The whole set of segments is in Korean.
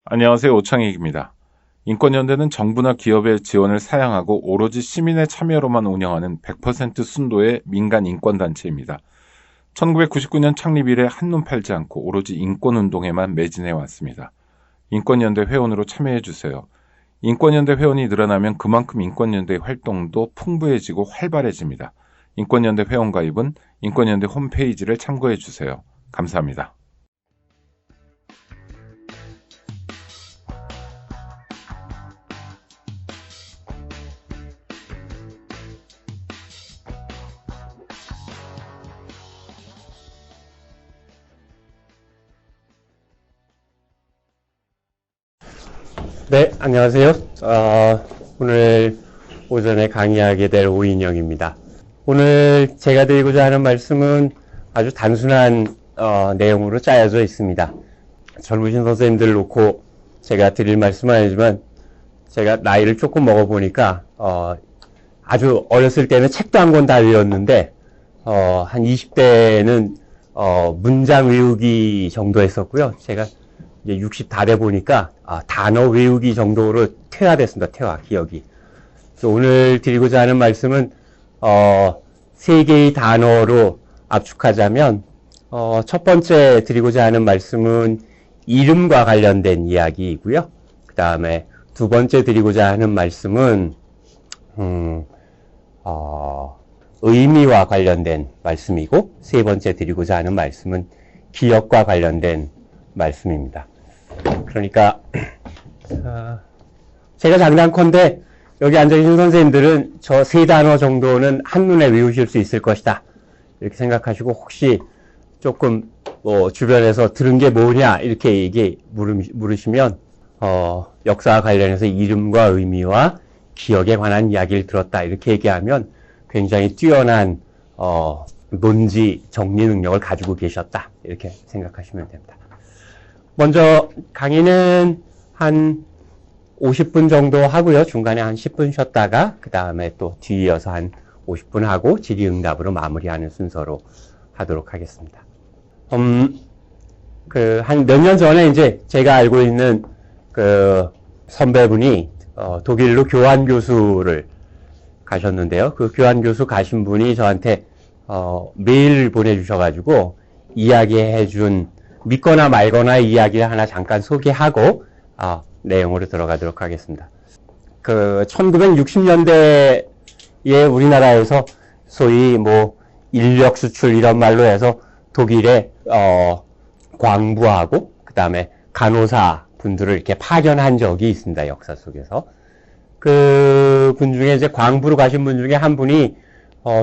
안녕하세요. 오창익입니다. 인권연대는 정부나 기업의 지원을 사양하고 오로지 시민의 참여로만 운영하는 100% 순도의 민간 인권단체입니다. 1999년 창립 이래 한눈 팔지 않고 오로지 인권운동에만 매진해 왔습니다. 인권연대 회원으로 참여해주세요. 인권연대 회원이 늘어나면 그만큼 인권연대 활동도 풍부해지고 활발해집니다. 인권연대 회원 가입은 인권연대 홈페이지를 참고해주세요. 감사합니다. 네, 안녕하세요. 오늘 오전에 강의하게 될 오인영입니다. 오늘 제가 드리고자 하는 말씀은 아주 단순한 내용으로 짜여져 있습니다. 젊으신 선생님들 놓고 제가 드릴 말씀은 아니지만 제가 나이를 조금 먹어보니까 아주 어렸을 때는 책도 한 권 다 외웠는데 한 20대는 문장 외우기 정도 했었고요. 제가 이제 60 다 돼 보니까 단어 외우기 정도로 퇴화됐습니다. 퇴화, 기억이. 그래서 오늘 드리고자 하는 말씀은 세 개의 단어로 압축하자면 첫 번째 드리고자 하는 말씀은 이름과 관련된 이야기이고요. 그 다음에 두 번째 드리고자 하는 말씀은 의미와 관련된 말씀이고, 세 번째 드리고자 하는 말씀은 기억과 관련된 말씀입니다. 그러니까 제가 장담컨대 여기 앉아계신 선생님들은 저 세 단어 정도는 한눈에 외우실 수 있을 것이다 이렇게 생각하시고, 혹시 조금 주변에서 들은 게 뭐냐 이렇게 물으시면 역사와 관련해서 이름과 의미와 기억에 관한 이야기를 들었다 이렇게 얘기하면 굉장히 뛰어난 논지 정리 능력을 가지고 계셨다 이렇게 생각하시면 됩니다. 먼저 강의는 한 50분 정도 하고요. 중간에 한 10분 쉬었다가 그 다음에 또 뒤이어서 한 50분 하고 질의응답으로 마무리하는 순서로 하도록 하겠습니다. 한 몇 년 전에 이제 제가 알고 있는 그 선배분이 독일로 교환 교수를 가셨는데요. 그 교환 교수 가신 분이 저한테 메일 보내주셔가지고 이야기해준 믿거나 말거나 이야기를 하나 잠깐 소개하고 내용으로 들어가도록 하겠습니다. 그 1960년대에 우리나라에서 소위 인력 수출 이런 말로 해서 독일에 광부하고 그 다음에 간호사 분들을 이렇게 파견한 적이 있습니다. 역사 속에서. 그 분 중에 이제 광부로 가신 분 중에 한 분이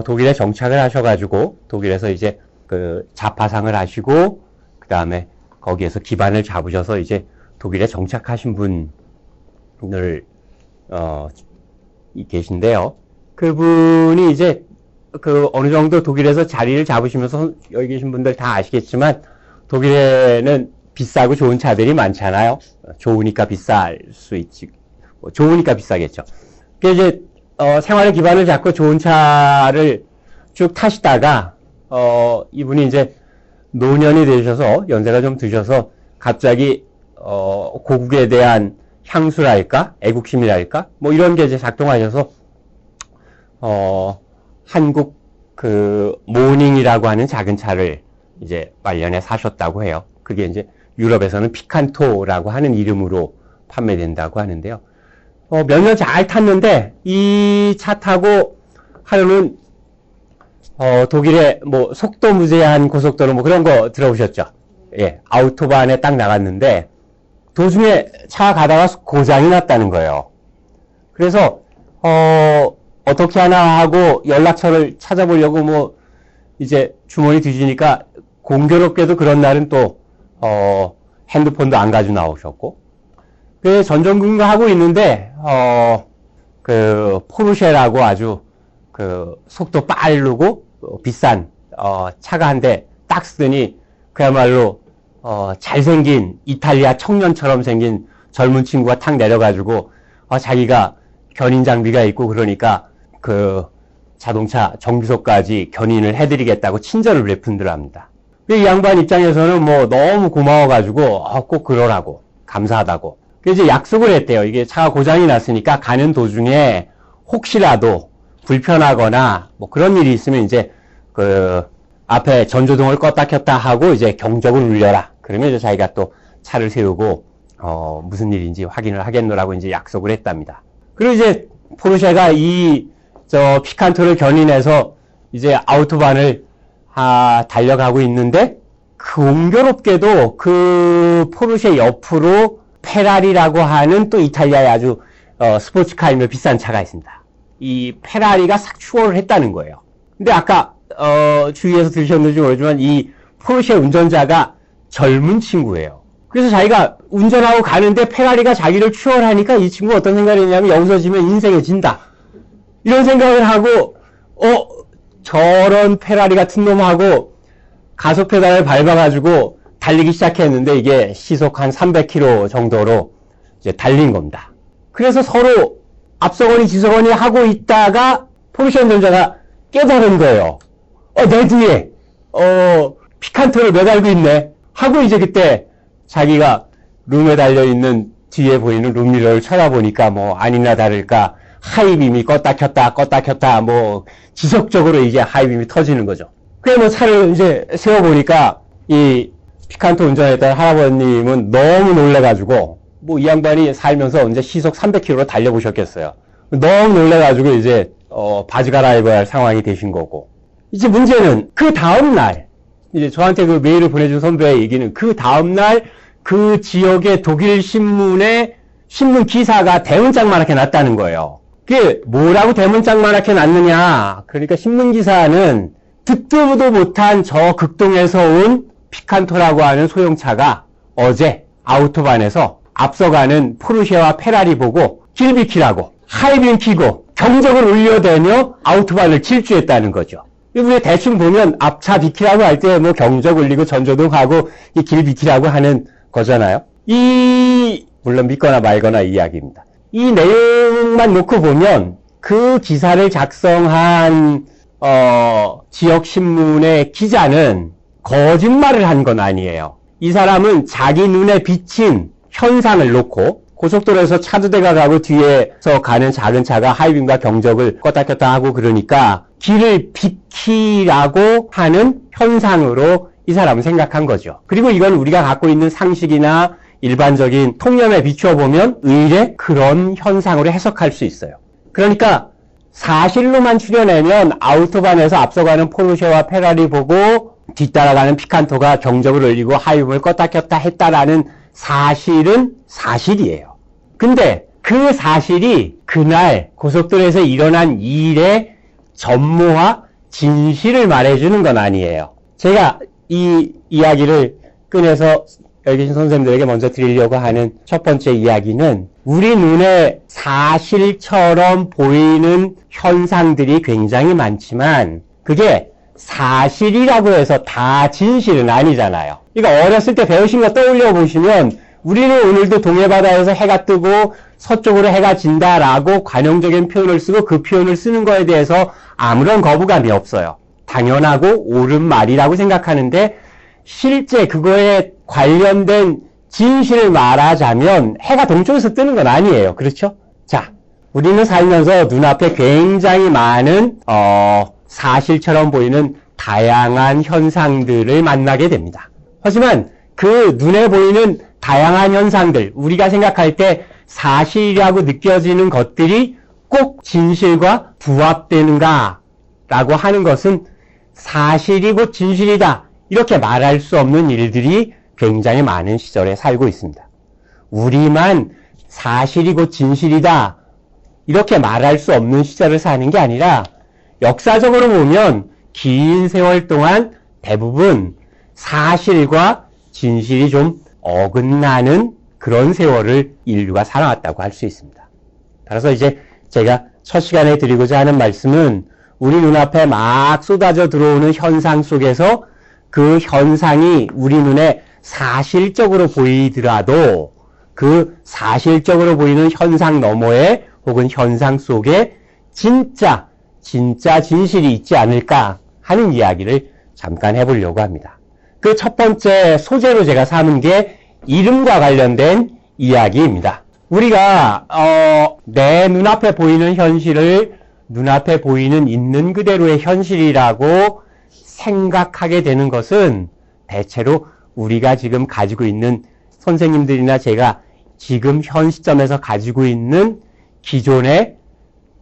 독일에 정착을 하셔가지고 독일에서 이제 그 자파상을 하시고 그 다음에 거기에서 기반을 잡으셔서 이제 독일에 정착하신 분을 계신데요. 그분이 이제 그 어느 정도 독일에서 자리를 잡으시면서 여기 계신 분들 다 아시겠지만 독일에는 비싸고 좋은 차들이 많잖아요. 좋으니까 비쌀 수 있지. 좋으니까 비싸겠죠. 그래서 이제 생활의 기반을 잡고 좋은 차를 쭉 타시다가 이분이 이제 노년이 되셔서 연세가 좀 드셔서 갑자기 고국에 대한 향수랄까 애국심이랄까 이런 게 이제 작동하셔서 한국 그 모닝이라고 하는 작은 차를 이제 말년에 사셨다고 해요. 그게 이제 유럽에서는 피칸토라고 하는 이름으로 판매된다고 하는데요. 몇 년 잘 탔는데 이 차 타고 하루는 독일의 속도 무제한 고속도로 그런 거 들어보셨죠? 예, 아우토반에 딱 나갔는데 도중에 차가 가다가 고장이 났다는 거예요. 그래서 어떻게 하나 하고 연락처를 찾아보려고 이제 주머니 뒤지니까 공교롭게도 그런 날은 또 핸드폰도 안 가지고 나오셨고, 그래서 전전긍긍하고 있는데 그 포르쉐라고 아주 그 속도 빠르고 비싼 차가 한 대 딱 쓰더니 그야말로 잘생긴 이탈리아 청년처럼 생긴 젊은 친구가 탁 내려가지고 자기가 견인 장비가 있고 그러니까 그 자동차 정비소까지 견인을 해드리겠다고 친절을 베푼들 합니다. 이 양반 입장에서는 너무 고마워가지고 꼭 그러라고 감사하다고. 그래서 이제 약속을 했대요. 이게 차가 고장이 났으니까 가는 도중에 혹시라도 불편하거나 뭐 그런 일이 있으면 이제 그 앞에 전조등을 껐다 켰다 하고 이제 경적을 울려라. 그러면 이제 자기가 또 차를 세우고 무슨 일인지 확인을 하겠노라고 이제 약속을 했답니다. 그리고 이제 포르쉐가 이 피칸토를 견인해서 이제 아우토반을 달려가고 있는데 공교롭게도 그 포르쉐 옆으로 페라리라고 하는 또 이탈리아의 아주 스포츠카이며 비싼 차가 있습니다. 이 페라리가 싹 추월을 했다는 거예요. 근데 아까 주위에서 들으셨는지 모르지만 이 포르쉐 운전자가 젊은 친구예요. 그래서 자기가 운전하고 가는데 페라리가 자기를 추월하니까 이 친구가 어떤 생각을 했냐면 여기서 지면 인생에 진다. 이런 생각을 하고 저런 페라리 같은 놈하고 가속 페달을 밟아가지고 달리기 시작했는데 이게 시속 한 300km 정도로 이제 달린 겁니다. 그래서 서로 앞서거니 뒤서거니 하고 있다가 포르쉐 운전자가 깨달은 거예요. 내 뒤에 피칸토를 매달고 있네 하고 이제 그때 자기가 룸에 달려있는 뒤에 보이는 룸미러를 쳐다보니까 뭐 아니나 다를까 하이빔이 껐다 켰다 뭐 지속적으로 이제 하이빔이 터지는 거죠. 그래 뭐 차를 이제 세워보니까 이 피칸토 운전했던 할아버님은 너무 놀래가지고 뭐 이 양반이 살면서 이제 시속 300km로 달려보셨겠어요. 너무 놀래가지고 이제 바지 갈아입어야 할 상황이 되신 거고. 이제 문제는 그 다음날 이제 저한테 그 메일을 보내준 선배의 얘기는 그 다음날 그 지역의 독일 신문에 신문 기사가 대문짝만하게 났다는 거예요. 그게 뭐라고 대문짝만하게 났느냐. 그러니까 신문 기사는 듣도 보도 못한 저 극동에서 온 피칸토라고 하는 소형차가 어제 아우토반에서 앞서가는 포르쉐와 페라리 보고 길 비키라고 하이빔 켜고 경적을 울려대며 아우토반을 질주했다는 거죠. 우리 대충 보면 앞차 비키라고 할 때 뭐 경적 울리고 전조등하고 이 길 비키라고 하는 거잖아요. 물론 믿거나 말거나 이야기입니다. 이 내용만 놓고 보면 그 기사를 작성한 지역 신문의 기자는 거짓말을 한 건 아니에요. 이 사람은 자기 눈에 비친 현상을 놓고 고속도로에서 차 두 대가 가고 뒤에서 가는 작은 차가 하이빔과 경적을 껐다 켰다 하고 그러니까 길을 비키라고 하는 현상으로 이 사람은 생각한 거죠. 그리고 이건 우리가 갖고 있는 상식이나 일반적인 통념에 비추어 보면 의례 그런 현상으로 해석할 수 있어요. 그러니까 사실로만 추려내면 아우토반에서 앞서가는 포르쉐와 페라리 보고 뒤따라가는 피칸토가 경적을 울리고 하이빔을 껐다 켰다 했다라는 사실은 사실이에요. 근데 그 사실이 그날 고속도로에서 일어난 일의 전모와 진실을 말해주는 건 아니에요. 제가 이 이야기를 꺼내서 여기 계신 선생님들에게 먼저 드리려고 하는 첫 번째 이야기는 우리 눈에 사실처럼 보이는 현상들이 굉장히 많지만 그게 사실이라고 해서 다 진실은 아니잖아요. 그러니까 어렸을 때 배우신 거 떠올려 보시면 우리는 오늘도 동해바다에서 해가 뜨고 서쪽으로 해가 진다라고 관용적인 표현을 쓰고 그 표현을 쓰는 거에 대해서 아무런 거부감이 없어요. 당연하고 옳은 말이라고 생각하는데 실제 그거에 관련된 진실을 말하자면 해가 동쪽에서 뜨는 건 아니에요. 그렇죠? 자, 우리는 살면서 눈앞에 굉장히 많은 사실처럼 보이는 다양한 현상들을 만나게 됩니다. 하지만 그 눈에 보이는 다양한 현상들, 우리가 생각할 때 사실이라고 느껴지는 것들이 꼭 진실과 부합되는가 라고 하는 것은 사실이고 진실이다 이렇게 말할 수 없는 일들이 굉장히 많은 시절에 살고 있습니다. 우리만 사실이고 진실이다 이렇게 말할 수 없는 시절을 사는 게 아니라 역사적으로 보면 긴 세월 동안 대부분 사실과 진실이 좀 어긋나는 그런 세월을 인류가 살아왔다고 할 수 있습니다. 따라서 이제 제가 첫 시간에 드리고자 하는 말씀은 우리 눈앞에 막 쏟아져 들어오는 현상 속에서 그 현상이 우리 눈에 사실적으로 보이더라도 그 사실적으로 보이는 현상 너머에 혹은 현상 속에 진짜 진실이 있지 않을까 하는 이야기를 잠깐 해보려고 합니다. 그 첫 번째 소재로 제가 삼은 게 이름과 관련된 이야기입니다. 우리가 내 눈앞에 보이는 현실을 눈앞에 보이는 있는 그대로의 현실이라고 생각하게 되는 것은 대체로 우리가 지금 가지고 있는 선생님들이나 제가 지금 현 시점에서 가지고 있는 기존의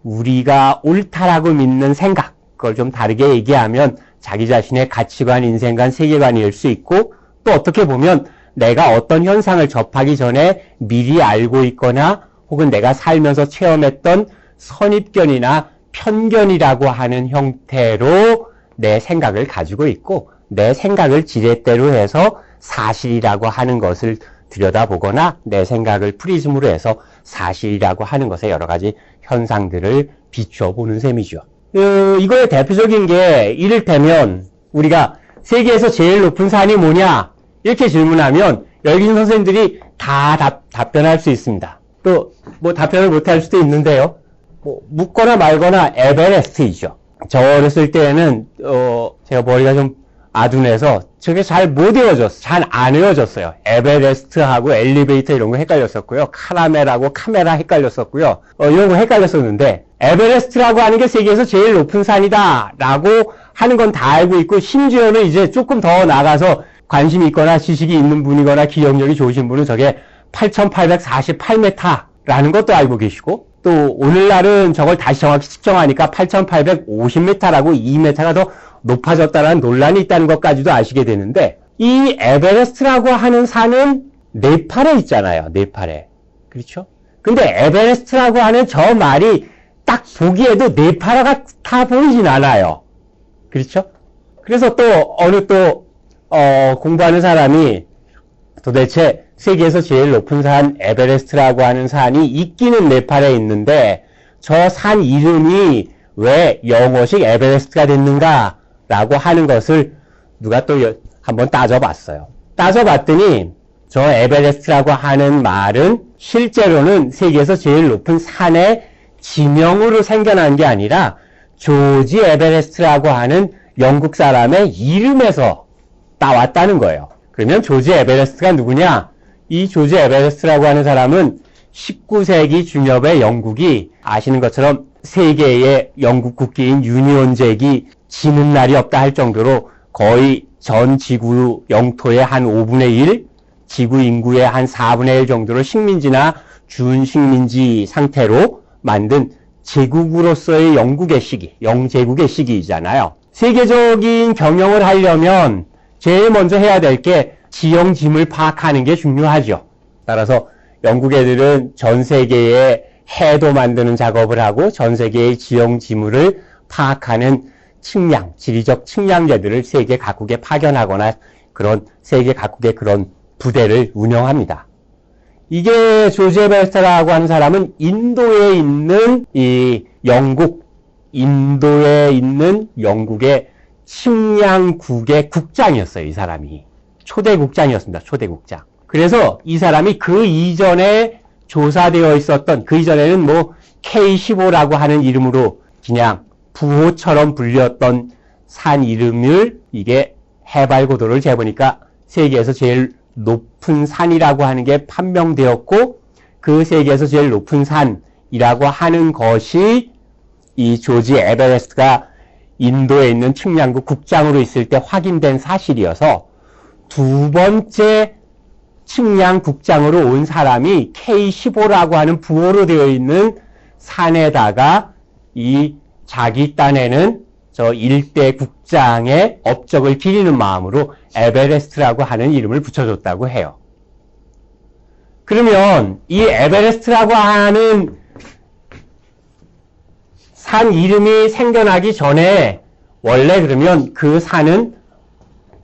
우리가 옳다라고 믿는 생각, 그걸 좀 다르게 얘기하면 자기 자신의 가치관, 인생관, 세계관일 수 있고, 또 어떻게 보면 내가 어떤 현상을 접하기 전에 미리 알고 있거나 혹은 내가 살면서 체험했던 선입견이나 편견이라고 하는 형태로 내 생각을 가지고 있고, 내 생각을 지렛대로 해서 사실이라고 하는 것을 들여다보거나 내 생각을 프리즘으로 해서 사실이라고 하는 것에 여러 가지 현상들을 비추어 보는 셈이죠. 이거의 대표적인 게 이를테면 우리가 세계에서 제일 높은 산이 뭐냐 이렇게 질문하면 여기 계신 선생님들이 다 답변할 수 있습니다. 또 뭐 답변을 못할 수도 있는데요. 뭐 묻거나 말거나 에베레스트이죠. 저 어렸을 때는 제가 머리가 좀 아둔해서 저게 잘 못 외워졌어요. 잘 안 외워졌어요. 에베레스트하고 엘리베이터 이런 거 헷갈렸었고요. 카라멜하고 카메라 헷갈렸었고요. 이런 거 헷갈렸었는데 에베레스트라고 하는 게 세계에서 제일 높은 산이다 라고 하는 건 다 알고 있고, 심지어는 이제 조금 더 나가서 관심이 있거나 지식이 있는 분이거나 기억력이 좋으신 분은 저게 8,848m라는 것도 알고 계시고, 또 오늘날은 저걸 다시 정확히 측정하니까 8,850m라고 2m가 더 높아졌다는 논란이 있다는 것까지도 아시게 되는데, 이 에베레스트라고 하는 산은 네팔에 있잖아요. 네팔에. 그렇죠? 근데 에베레스트라고 하는 저 말이 딱 보기에도 네팔 같아 보이진 않아요. 그렇죠? 그래서 또 어느 공부하는 사람이 도대체 세계에서 제일 높은 산 에베레스트라고 하는 산이 있기는 네팔에 있는데 저 산 이름이 왜 영어식 에베레스트가 됐는가 라고 하는 것을 누가 또 한번 따져봤어요. 따져봤더니 저 에베레스트라고 하는 말은 실제로는 세계에서 제일 높은 산의 지명으로 생겨난 게 아니라 조지 에베레스트라고 하는 영국 사람의 이름에서 따왔다는 거예요. 그러면 조지 에베레스트가 누구냐? 이 조지 에베레스트라고 하는 사람은 19세기 중엽의 영국이 아시는 것처럼 세계의 영국 국기인 유니온 잭이 지는 날이 없다 할 정도로 거의 전 지구 영토의 한 5분의 1, 지구 인구의 한 4분의 1 정도로 식민지나 준식민지 상태로 만든 제국으로서의 영국의 시기, 영제국의 시기이잖아요. 세계적인 경영을 하려면 제일 먼저 해야 될 게 지형짐을 파악하는 게 중요하죠. 따라서 영국 애들은 전 세계에 해도 만드는 작업을 하고 전 세계의 지형지물을 파악하는 측량, 지리적 측량제들을 세계 각국에 파견하거나 그런 세계 각국의 그런 부대를 운영합니다. 이게 조지 에베레스트라고 하는 사람은 인도에 있는 인도에 있는 영국의 측량국의 국장이었어요. 이 사람이. 초대국장이었습니다. 초대국장. 그래서 이 사람이 그 이전에 조사되어 있었던, 그 이전에는 뭐 K15라고 하는 이름으로 그냥 부호처럼 불렸던 산 이름을 이게 해발 고도를 재보니까 세계에서 제일 높은 산이라고 하는 게 판명되었고, 그 세계에서 제일 높은 산이라고 하는 것이 이 조지 에베레스트가 인도에 있는 측량국 국장으로 있을 때 확인된 사실이어서 두 번째 측량국장으로 온 사람이 K15라고 하는 부호로 되어 있는 산에다가 이 자기 딴에는 저 일대 국장의 업적을 기리는 마음으로 에베레스트라고 하는 이름을 붙여줬다고 해요. 그러면 이 에베레스트라고 하는 산 이름이 생겨나기 전에 원래 그러면 그 산은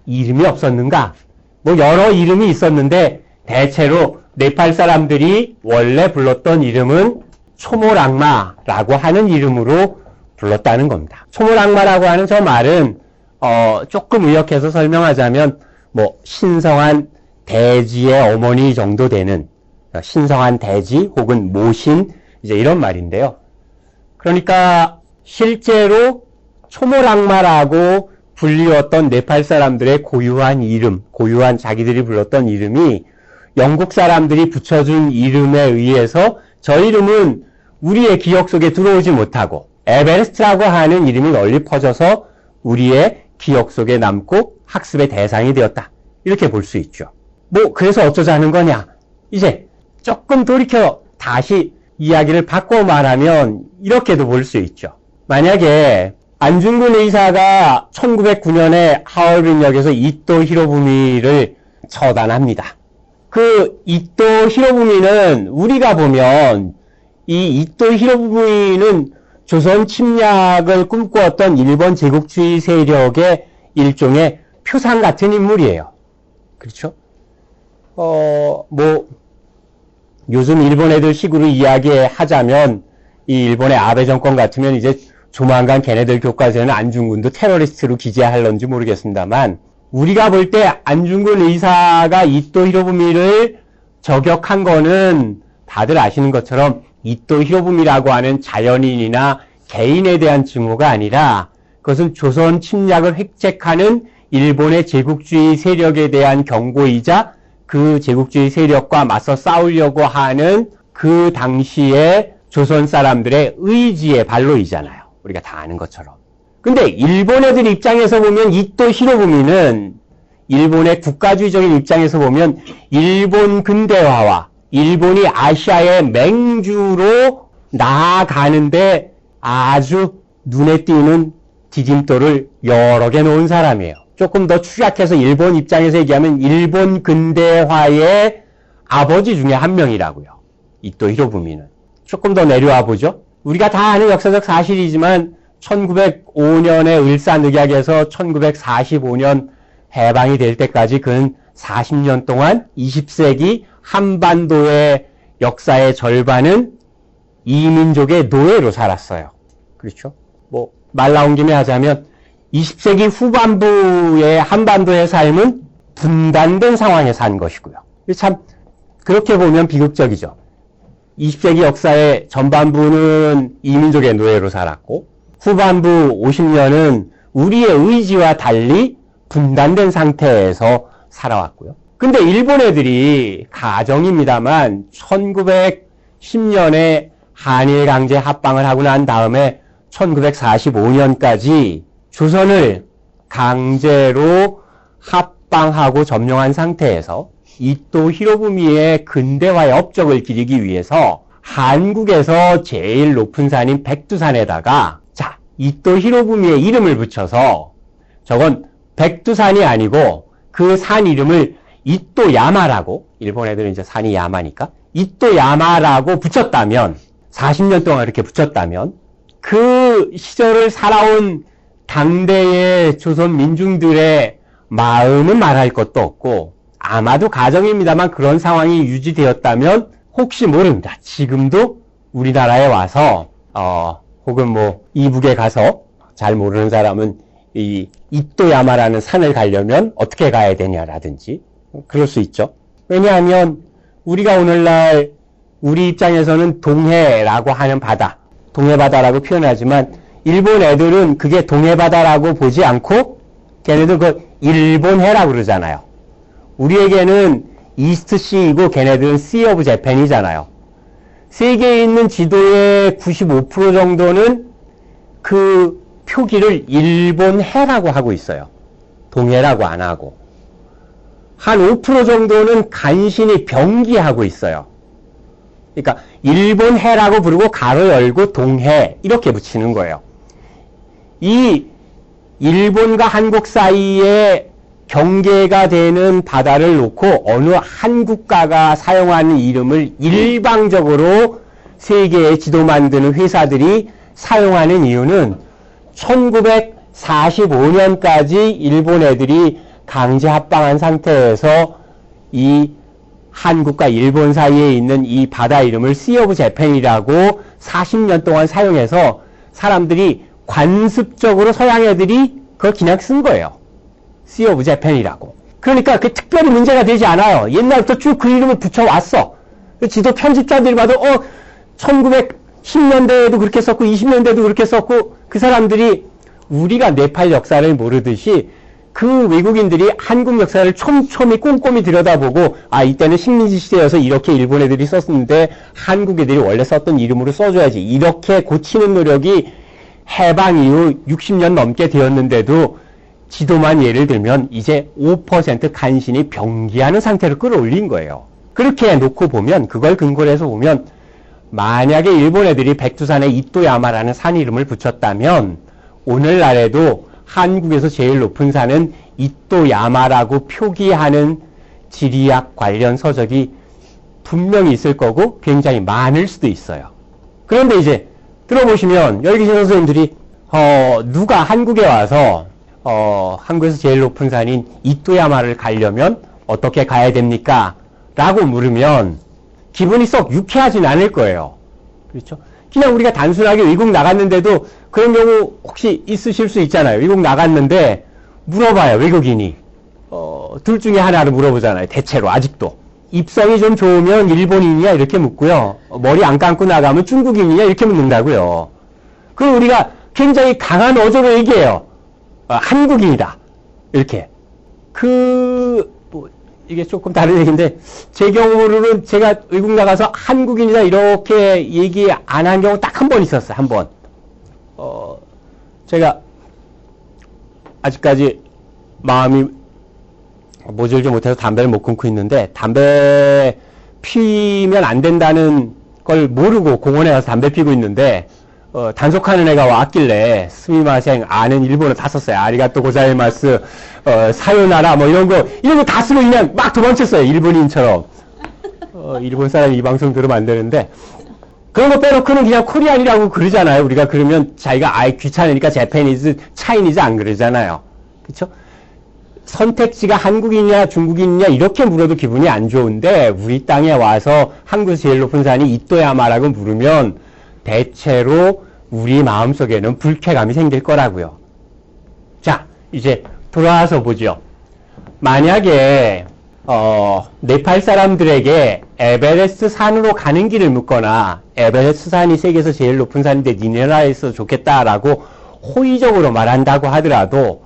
이름이 없었는가? 뭐 여러 이름이 있었는데 대체로 네팔 사람들이 원래 불렀던 이름은 초모랑마라고 하는 이름으로 불렀다는 겁니다. 초모랑마라고 하는 저 말은 조금 의역해서 설명하자면 뭐 신성한 대지의 어머니 정도 되는 신성한 대지 혹은 모신 이제 이런 말인데요. 그러니까 실제로 초모랑마라고 불리웠던 네팔 사람들의 고유한 이름, 고유한 자기들이 불렀던 이름이 영국 사람들이 붙여준 이름에 의해서 저 이름은 우리의 기억 속에 들어오지 못하고 에베레스트라고 하는 이름이 널리 퍼져서 우리의 기억 속에 남고 학습의 대상이 되었다. 이렇게 볼 수 있죠. 그래서 어쩌자는 거냐. 이제 조금 돌이켜 다시 이야기를 바꿔 말하면 이렇게도 볼 수 있죠. 만약에 안중근 의사가 1909년에 하얼빈역에서 이토 히로부미를 처단합니다. 그 이토 히로부미는 우리가 보면 이 이토 히로부미는 조선 침략을 꿈꾸었던 일본 제국주의 세력의 일종의 표상 같은 인물이에요. 그렇죠? 요즘 일본 애들 식으로 이야기하자면 이 일본의 아베 정권 같으면 이제 조만간 걔네들 교과서에는 안중근도 테러리스트로 기재할런지 모르겠습니다만 우리가 볼 때 안중근 의사가 이토 히로부미를 저격한 거는 다들 아시는 것처럼 이토 히로부미라고 하는 자연인이나 개인에 대한 증오가 아니라 그것은 조선 침략을 획책하는 일본의 제국주의 세력에 대한 경고이자 그 제국주의 세력과 맞서 싸우려고 하는 그 당시에 조선 사람들의 의지의 발로이잖아요. 우리가 다 아는 것처럼. 근데 일본 애들 입장에서 보면 이토 히로부미는 일본의 국가주의적인 입장에서 보면 일본 근대화와 일본이 아시아의 맹주로 나아가는데 아주 눈에 띄는 디딤돌을 여러 개 놓은 사람이에요. 조금 더 축약해서 일본 입장에서 얘기하면 일본 근대화의 아버지 중에 한 명이라고요. 이토 히로부미는. 조금 더 내려와 보죠. 우리가 다 아는 역사적 사실이지만 1905년에 을사늑약에서 1945년 해방이 될 때까지 근 40년 동안 20세기 한반도의 역사의 절반은 이민족의 노예로 살았어요. 그렇죠? 말 나온 김에 하자면 20세기 후반부의 한반도의 삶은 분단된 상황에 산 것이고요. 참 그렇게 보면 비극적이죠. 20세기 역사의 전반부는 이민족의 노예로 살았고 후반부 50년은 우리의 의지와 달리 분단된 상태에서 살아왔고요. 근데 일본 애들이 가정입니다만 1910년에 한일 강제 합방을 하고 난 다음에 1945년까지 조선을 강제로 합방하고 점령한 상태에서 이토 히로부미의 근대화의 업적을 기리기 위해서 한국에서 제일 높은 산인 백두산에다가 이토 히로부미의 이름을 붙여서 저건 백두산이 아니고 그 산 이름을 이토야마라고, 일본 애들은 이제 산이 야마니까 이토야마라고 붙였다면 40년 동안 이렇게 붙였다면 그 시절을 살아온 당대의 조선 민중들의 마음은 말할 것도 없고 아마도 가정입니다만 그런 상황이 유지되었다면 혹시 모릅니다. 지금도 우리나라에 와서 혹은 이북에 가서 잘 모르는 사람은 이 이토야마라는 산을 가려면 어떻게 가야 되냐라든지 그럴 수 있죠. 왜냐하면 우리가 오늘날 우리 입장에서는 동해라고 하는 바다, 동해바다라고 표현하지만 일본 애들은 그게 동해바다라고 보지 않고 걔네들 그 일본해라고 그러잖아요. 우리에게는 이스트시이고 걔네들은 Sea of Japan이잖아요. 세계에 있는 지도의 95% 정도는 그 표기를 일본해라고 하고 있어요. 동해라고 안 하고. 한 5% 정도는 간신히 병기하고 있어요. 그러니까 일본해라고 부르고 가로 열고 동해 이렇게 붙이는 거예요. 이 일본과 한국 사이에 경계가 되는 바다를 놓고 어느 한 국가가 사용하는 이름을 일방적으로 세계의 지도 만드는 회사들이 사용하는 이유는 1945년까지 일본 애들이 강제 합방한 상태에서 이 한국과 일본 사이에 있는 이 바다 이름을 Sea of Japan이라고 40년 동안 사용해서 사람들이 관습적으로 서양 애들이 그걸 그냥 쓴 거예요. Sea of Japan이라고. 그러니까 그 특별히 문제가 되지 않아요. 옛날부터 쭉 그 이름을 붙여왔어. 지도 편집자들이 봐도 1910년대에도 그렇게 썼고 20년대에도 그렇게 썼고 그 사람들이 우리가 네팔 역사를 모르듯이 그 외국인들이 한국 역사를 촘촘히 꼼꼼히 들여다보고 이때는 식민지 시대여서 이렇게 일본 애들이 썼는데 한국 애들이 원래 썼던 이름으로 써줘야지 이렇게 고치는 노력이 해방 이후 60년 넘게 되었는데도 지도만 예를 들면 이제 5% 간신히 병기하는 상태로 끌어올린 거예요. 그렇게 놓고 보면 그걸 근거로 해서 보면 만약에 일본 애들이 백두산에 이토야마라는 산 이름을 붙였다면 오늘날에도 한국에서 제일 높은 산은 이토야마라고 표기하는 지리학 관련 서적이 분명히 있을 거고 굉장히 많을 수도 있어요. 그런데 이제 들어보시면 여기 계신 선생님들이 누가 한국에 와서 한국에서 제일 높은 산인 이토야마를 가려면 어떻게 가야 됩니까? 라고 물으면 기분이 썩 유쾌하진 않을 거예요. 그렇죠? 그냥 우리가 단순하게 외국 나갔는데도 그런 경우 혹시 있으실 수 있잖아요. 외국 나갔는데 물어봐요, 외국인이. 둘 중에 하나를 물어보잖아요. 대체로 아직도. 입성이 좀 좋으면 일본인이냐 이렇게 묻고요. 머리 안 감고 나가면 중국인이냐 이렇게 묻는다고요. 그럼 우리가 굉장히 강한 어조로 얘기해요. 한국인이다. 이렇게. 이게 조금 다른 얘기인데, 제 경우로는 제가 외국 나가서 한국인이다 이렇게 얘기 안 한 경우 딱 한 번 있었어요. 한 번. 제가 아직까지 마음이 모질지 못해서 담배를 못 끊고 있는데, 담배 피면 안 된다는 걸 모르고 공원에 가서 담배 피고 있는데, 단속하는 애가 왔길래 스미마생 아는 일본어 다 썼어요. 아리가또 고자이마스, 사요나라 뭐 이런 거 다 쓰고 그냥 막 도망쳤어요. 일본인처럼. 일본 사람이 이 방송 들으면 안 되는데 그런 거 빼놓고는 그냥 코리안이라고 그러잖아요. 우리가 그러면 자기가 귀찮으니까 재패니즈, 차이니즈 안 그러잖아요. 그쵸? 선택지가 한국인이냐 중국인이냐 이렇게 물어도 기분이 안 좋은데 우리 땅에 와서 한국에서 제일 높은 산이 이토야마라고 물으면 대체로 우리 마음속에는 불쾌감이 생길 거라고요. 자, 이제 돌아와서 보죠. 만약에 네팔 사람들에게 에베레스트 산으로 가는 길을 묻거나 에베레스트 산이 세계에서 제일 높은 산인데 니네 나라에서 좋겠다라고 호의적으로 말한다고 하더라도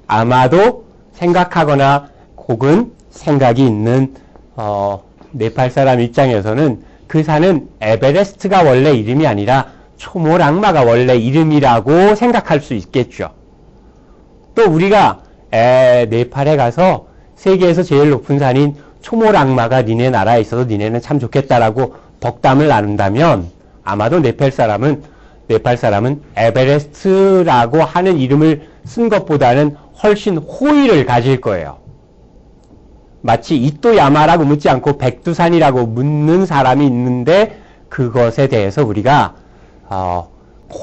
아마도 생각하거나 혹은 생각이 있는 네팔 사람 입장에서는 그 산은 에베레스트가 원래 이름이 아니라 초모락마가 원래 이름이라고 생각할 수 있겠죠. 또 우리가 네팔에 가서 세계에서 제일 높은 산인 초모락마가 니네 나라에 있어서 니네는 참 좋겠다라고 덕담을 나눈다면 아마도 네팔 사람은 에베레스트라고 하는 이름을 쓴 것보다는 훨씬 호의를 가질 거예요. 마치 이토야마라고 묻지 않고 백두산이라고 묻는 사람이 있는데 그것에 대해서 우리가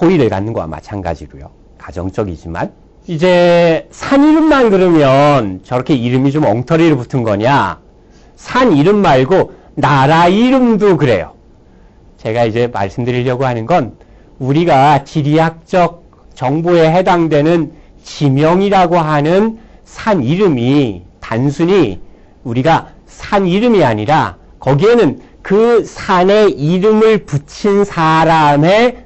호의를 갖는 거와 마찬가지로요. 가정적이지만 이제 산 이름만 그러면 저렇게 이름이 좀 엉터리로 붙은 거냐? 산 이름 말고 나라 이름도 그래요. 제가 이제 말씀드리려고 하는 건 우리가 지리학적 정보에 해당되는 지명이라고 하는 산 이름이 단순히 우리가 산 이름이 아니라 거기에는 그 산의 이름을 붙인 사람의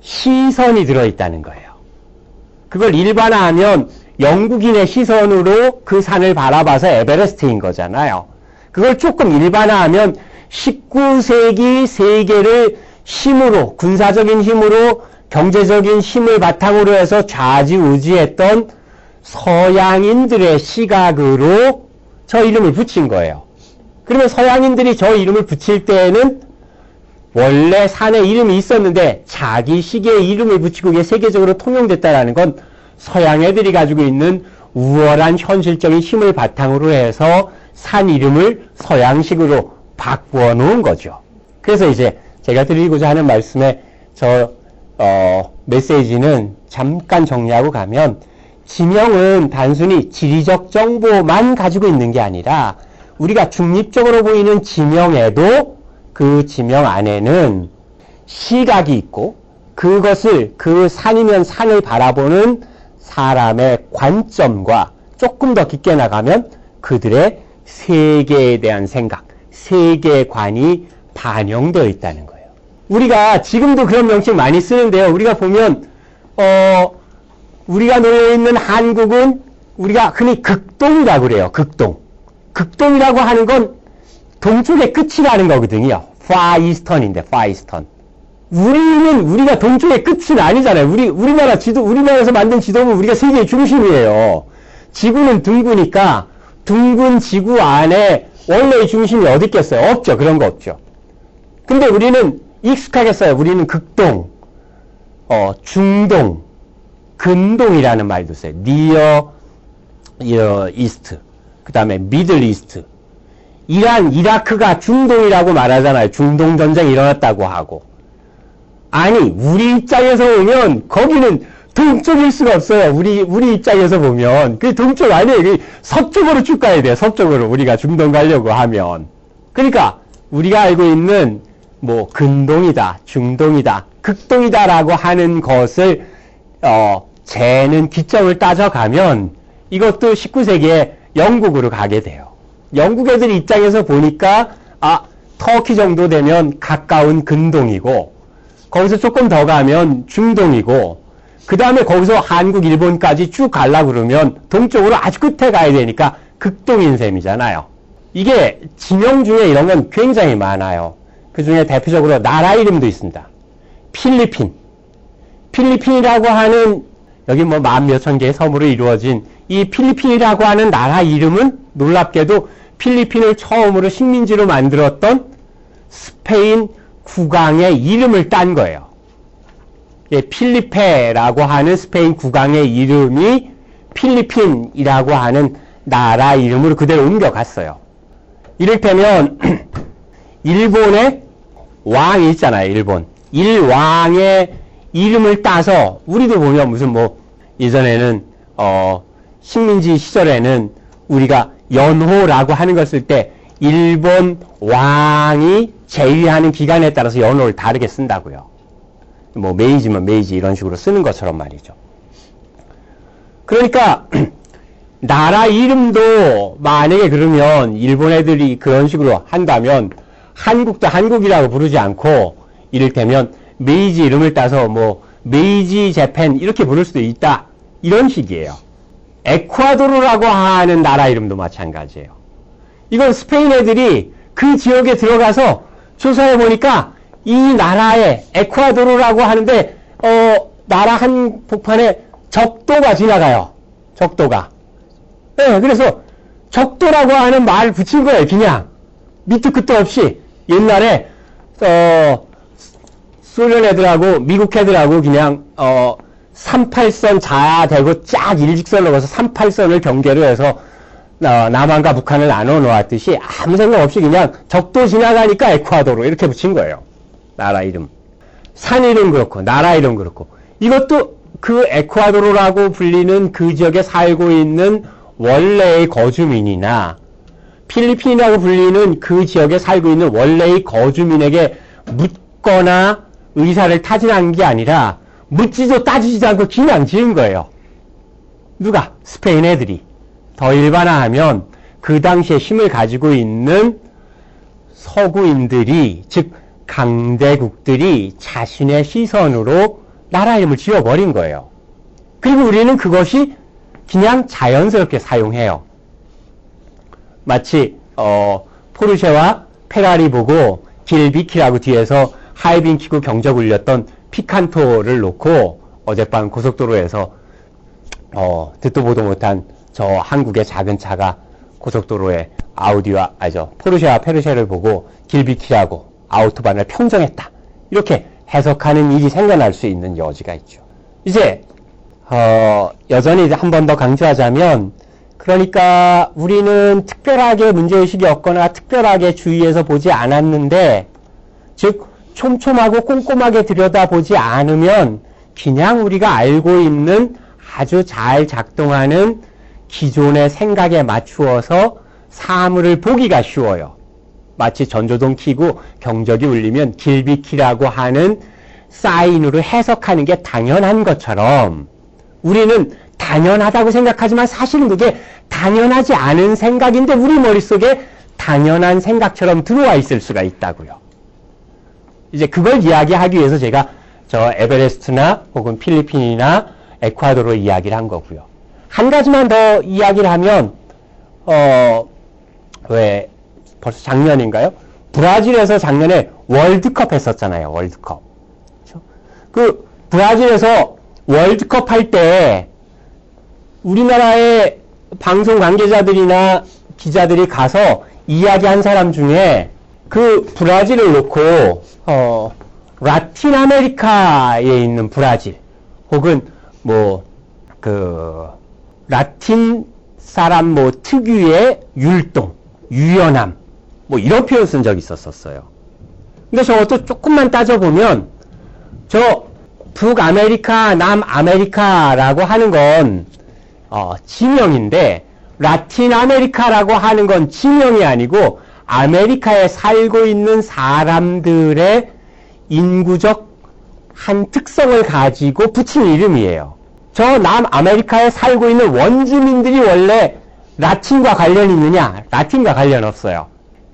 시선이 들어있다는 거예요. 그걸 일반화하면 영국인의 시선으로 그 산을 바라봐서 에베레스트인 거잖아요. 그걸 조금 일반화하면 19세기 세계를 힘으로, 군사적인 힘으로, 경제적인 힘을 바탕으로 해서 좌지우지했던 서양인들의 시각으로 저 이름을 붙인 거예요. 그러면 서양인들이 저 이름을 붙일 때에는 원래 산에 이름이 있었는데 자기 시기에 이름을 붙이고 그게 세계적으로 통용됐다는 건 서양 애들이 가지고 있는 우월한 현실적인 힘을 바탕으로 해서 산 이름을 서양식으로 바꾸어 놓은 거죠. 그래서 이제 제가 드리고자 하는 말씀의 메시지는 잠깐 정리하고 가면 지명은 단순히 지리적 정보만 가지고 있는 게 아니라 우리가 중립적으로 보이는 지명에도 그 지명 안에는 시각이 있고 그것을 그 산이면 산을 바라보는 사람의 관점과 조금 더 깊게 나가면 그들의 세계에 대한 생각, 세계관이 반영되어 있다는 거예요. 우리가 지금도 그런 명칭 많이 쓰는데요. 우리가 보면 우리가 놓여 있는 한국은 우리가 흔히 극동이라고 그래요. 극동. 극동이라고 하는 건 동쪽의 끝이라는 거거든요. far eastern인데, far eastern. 우리가 동쪽의 끝은 아니잖아요. 우리나라에서 만든 지도는 우리가 세계의 중심이에요. 지구는 둥그니까 둥근 지구 안에 원래의 중심이 어디 있겠어요? 없죠. 그런 거 없죠. 근데 우리는 익숙하겠어요. 우리는 극동, 중동, 근동이라는 말도 써요. near east, 그 다음에 middle east. 이란, 이라크가 중동이라고 말하잖아요. 중동 전쟁이 일어났다고 하고. 아니, 우리 입장에서 보면 거기는 동쪽일 수가 없어요. 우리 입장에서 보면 그 동쪽 아니에요. 그 서쪽으로 쭉 가야 돼요. 서쪽으로 우리가 중동 가려고 하면. 그러니까 우리가 알고 있는 뭐 근동이다, 중동이다, 극동이다라고 하는 것을 재는 기점을 따져가면 이것도 19세기에 영국으로 가게 돼요. 영국 애들 입장에서 보니까 터키 정도 되면 가까운 근동이고 거기서 조금 더 가면 중동이고 그 다음에 거기서 한국, 일본까지 쭉 가려고 그러면 동쪽으로 아주 끝에 가야 되니까 극동인 셈이잖아요. 이게 지명 중에 이런 건 굉장히 많아요. 그 중에 대표적으로 나라 이름도 있습니다. 필리핀이라고 하는 여기 뭐 만 몇천 개의 섬으로 이루어진 이 필리핀이라고 하는 나라 이름은 놀랍게도 필리핀을 처음으로 식민지로 만들었던 스페인 국왕의 이름을 딴 거예요. 예, 필리페라고 하는 스페인 국왕의 이름이 필리핀이라고 하는 나라 이름으로 그대로 옮겨갔어요. 이를테면 일본의 왕이 있잖아요. 일왕의 이름을 따서 우리도 보면 무슨 뭐 예전에는 식민지 시절에는 우리가 연호라고 하는 걸 쓸 때 일본 왕이 제위하는 기간에 따라서 연호를 다르게 쓴다고요. 뭐 메이지면 메이지 이런 식으로 쓰는 것처럼 말이죠. 그러니까 나라 이름도 만약에 그러면 일본 애들이 그런 식으로 한다면 한국도 한국이라고 부르지 않고 이를테면 메이지 이름을 따서 뭐 메이지 재팬 이렇게 부를 수도 있다. 이런 식이에요. 에콰도르라고 하는 나라 이름도 마찬가지예요. 이건 스페인 애들이 그 지역에 들어가서 조사해 보니까 이 나라에 에콰도르라고 하는데 나라 한복판에 적도가 지나가요. 적도가. 네, 그래서 적도라고 하는 말을 붙인 거예요. 그냥 밑도 끝도 없이 옛날에 소련 애들하고 미국 애들하고 그냥 38선 자대고 쫙 일직선으로 가서 38선을 경계로 해서 남한과 북한을 나눠 놓았듯이 아무 생각 없이 그냥 적도 지나가니까 에콰도르 이렇게 붙인 거예요. 나라 이름. 산 이름 그렇고 나라 이름 그렇고 이것도 그 에콰도르라고 불리는 그 지역에 살고 있는 원래의 거주민이나 필리핀이라고 불리는 그 지역에 살고 있는 원래의 거주민에게 묻거나 의사를 타진한 게 아니라 묻지도 따지지도 않고 그냥 지은 거예요. 누가? 스페인 애들이. 더 일반화하면 그 당시에 힘을 가지고 있는 서구인들이, 즉 강대국들이 자신의 시선으로 나라 이름을 지어버린 거예요. 그리고 우리는 그것이 그냥 자연스럽게 사용해요. 마치 포르쉐와 페라리 보고 길비키라고 뒤에서 하이빈 키고 경적 울렸던 피칸토를 놓고 어젯밤 고속도로에서 듣도 보도 못한 저 한국의 작은 차가 고속도로에 포르쉐와 페르쉐를 보고 길비키라고 아우토반을 평정했다. 이렇게 해석하는 일이 생겨날 수 있는 여지가 있죠. 이제 여전히 한 번 더 강조하자면 그러니까 우리는 특별하게 문제의식이 없거나 특별하게 주의해서 보지 않았는데 즉 촘촘하고 꼼꼼하게 들여다보지 않으면 그냥 우리가 알고 있는 아주 잘 작동하는 기존의 생각에 맞추어서 사물을 보기가 쉬워요. 마치 전조등 켜고 경적이 울리면 길비키라고 하는 사인으로 해석하는 게 당연한 것처럼 우리는 당연하다고 생각하지만 사실은 그게 당연하지 않은 생각인데 우리 머릿속에 당연한 생각처럼 들어와 있을 수가 있다고요. 이제 그걸 이야기하기 위해서 제가 저 에베레스트나 혹은 필리핀이나 에콰도르 이야기를 한 거고요. 한 가지만 더 이야기를 하면, 왜, 벌써 작년인가요? 브라질에서 작년에 월드컵 했었잖아요, 월드컵. 그렇죠? 그, 브라질에서 월드컵 할 때, 우리나라의 방송 관계자들이나 기자들이 가서 이야기한 사람 중에, 그 브라질을 놓고, 라틴 아메리카에 있는 브라질, 혹은 라틴 사람 특유의 율동, 유연함, 이런 표현 쓴 적이 있었어요. 근데 저것도 조금만 따져보면, 북아메리카, 남아메리카라고 하는 건, 지명인데, 라틴 아메리카라고 하는 건 지명이 아니고, 아메리카에 살고 있는 사람들의 인구적 한 특성을 가지고 붙인 이름이에요. 저 남아메리카에 살고 있는 원주민들이 원래 라틴과 관련이 있느냐? 라틴과 관련 없어요.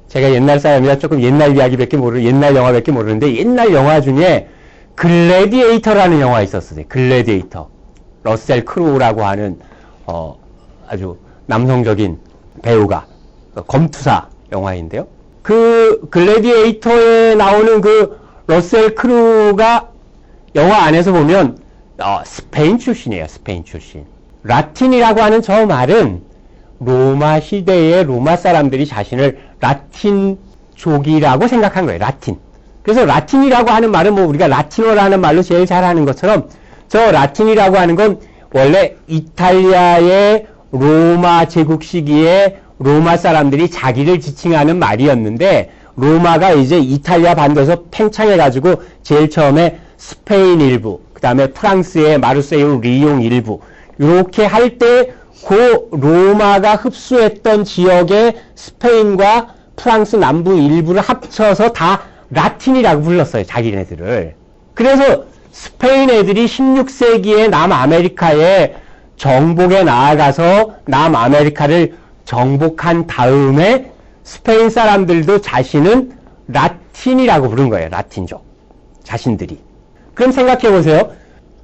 제가 옛날 사람이라 조금 옛날 이야기밖에 옛날 영화밖에 모르는데, 옛날 영화 중에 글래디에이터라는 영화 있었어요. 글래디에이터. 러셀 크로우라고 하는, 아주 남성적인 배우가, 검투사 영화인데요. 그 글래디에이터에 나오는 그 러셀 크로우가 영화 안에서 보면, 스페인 출신이에요. 스페인 출신. 라틴이라고 하는 저 말은 로마 시대의 로마 사람들이 자신을 라틴족이라고 생각한 거예요. 라틴. 그래서 라틴이라고 하는 말은 우리가 라틴어라는 말로 제일 잘하는 것처럼, 저 라틴이라고 하는 건 원래 이탈리아의 로마 제국 시기에 로마 사람들이 자기를 지칭하는 말이었는데, 로마가 이제 이탈리아 반도에서 팽창해가지고 제일 처음에 스페인 일부, 그 다음에 프랑스의 마르세유, 리옹 일부, 이렇게 할 때 그 로마가 흡수했던 지역의 스페인과 프랑스 남부 일부를 합쳐서 다 라틴이라고 불렀어요, 자기네들을. 그래서 스페인 애들이 16세기에 남아메리카에 정복에 나아가서 남아메리카를 정복한 다음에 스페인 사람들도 자신은 라틴이라고 부른 거예요, 라틴족. 자신들이. 그럼 생각해 보세요.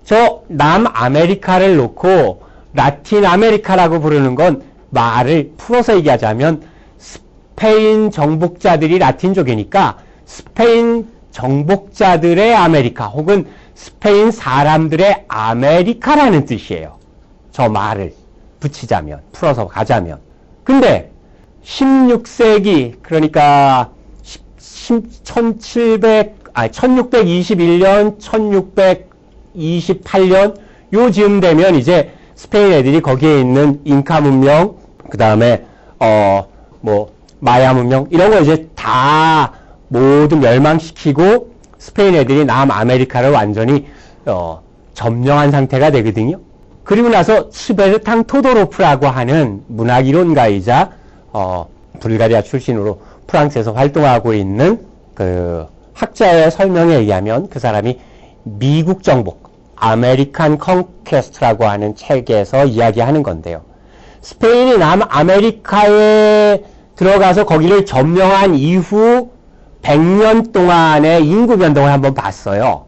저 남아메리카를 놓고 라틴 아메리카라고 부르는 건 말을 풀어서 얘기하자면 스페인 정복자들이 라틴족이니까 스페인 정복자들의 아메리카 혹은 스페인 사람들의 아메리카라는 뜻이에요. 저 말을 붙이자면, 풀어서 가자면. 근데 16세기, 그러니까 1621년, 1628년 요즈음 되면 이제 스페인 애들이 거기에 있는 잉카 문명, 그 다음에 마야 문명 이런 거 이제 다 모두 멸망시키고 스페인 애들이 남아메리카를 완전히 점령한 상태가 되거든요. 그리고 나서 츠베르탕 토도로프라고 하는 문학이론가이자 불가리아 출신으로 프랑스에서 활동하고 있는 그 학자의 설명에 의하면 그 사람이 미국 정복, 아메리칸 컨퀘스트라고 하는 책에서 이야기하는 건데요. 스페인이 남아메리카에 들어가서 거기를 점령한 이후 100년 동안의 인구 변동을 한번 봤어요.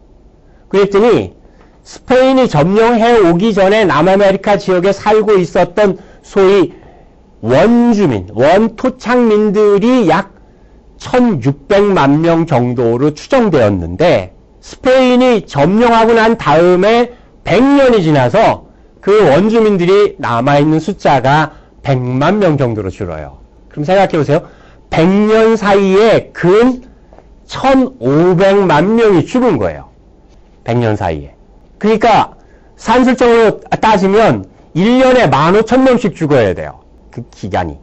그랬더니 스페인이 점령해 오기 전에 남아메리카 지역에 살고 있었던 소위 원주민, 원토착민들이 약 1600만 명 정도로 추정되었는데 스페인이 점령하고 난 다음에 100년이 지나서 그 원주민들이 남아있는 숫자가 100만 명 정도로 줄어요. 그럼 생각해보세요. 100년 사이에 근 1500만 명이 죽은 거예요. 100년 사이에. 그러니까 산술적으로 따지면 1년에 15,000명씩 죽어야 돼요. 그 기간이.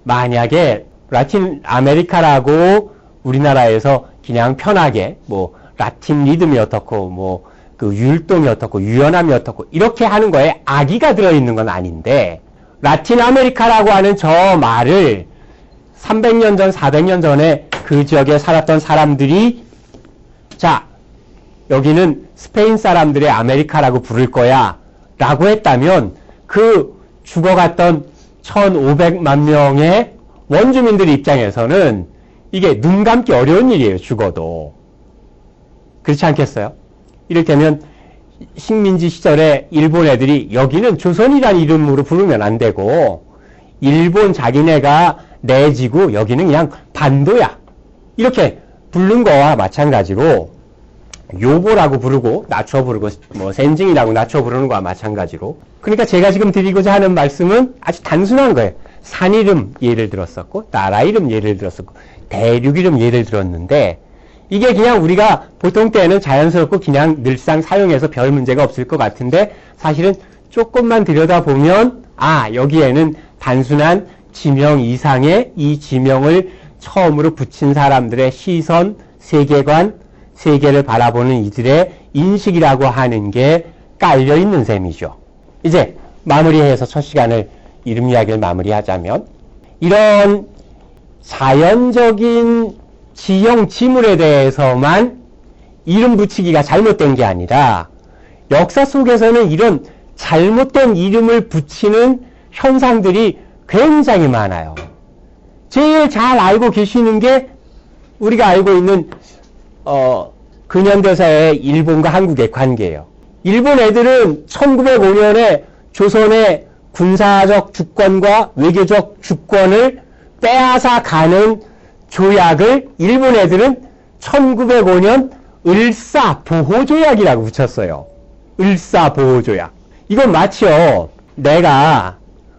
만약에 라틴 아메리카라고 우리나라에서 그냥 편하게 라틴 리듬이 어떻고 그 율동이 어떻고 유연함이 어떻고 이렇게 하는 거에 악의가 들어있는 건 아닌데 라틴 아메리카라고 하는 저 말을 300년 전, 400년 전에 그 지역에 살았던 사람들이 자, 여기는 스페인 사람들의 아메리카라고 부를 거야 라고 했다면 그 죽어갔던 1500만 명의 원주민들 입장에서는 이게 눈 감기 어려운 일이에요. 죽어도. 그렇지 않겠어요? 이를테면 식민지 시절에 일본 애들이 여기는 조선이라는 이름으로 부르면 안 되고 일본 자기네가 내지고 여기는 그냥 반도야. 이렇게 부른 거와 마찬가지로 요보라고 부르고 낮춰 부르고 뭐 센징이라고 낮춰 부르는 거와 마찬가지로 그러니까 제가 지금 드리고자 하는 말씀은 아주 단순한 거예요. 산 이름 예를 들었었고 나라 이름 예를 들었었고 대륙 이름 예를 들었는데 이게 그냥 우리가 보통 때는 자연스럽고 그냥 늘상 사용해서 별 문제가 없을 것 같은데 사실은 조금만 들여다보면 여기에는 단순한 지명 이상의 이 지명을 처음으로 붙인 사람들의 시선, 세계관, 세계를 바라보는 이들의 인식이라고 하는 게 깔려 있는 셈이죠. 이제 마무리해서 첫 시간을 이름 이야기를 마무리하자면 이런 자연적인 지형 지물에 대해서만 이름 붙이기가 잘못된 게 아니라 역사 속에서는 이런 잘못된 이름을 붙이는 현상들이 굉장히 많아요. 제일 잘 알고 계시는 게 우리가 알고 있는 근현대사의 일본과 한국의 관계예요. 일본 애들은 1905년에 조선의 군사적 주권과 외교적 주권을 빼앗아 가는 조약을 일본 애들은 1905년 을사보호조약이라고 붙였어요. 을사보호조약. 이건 마치요. 내가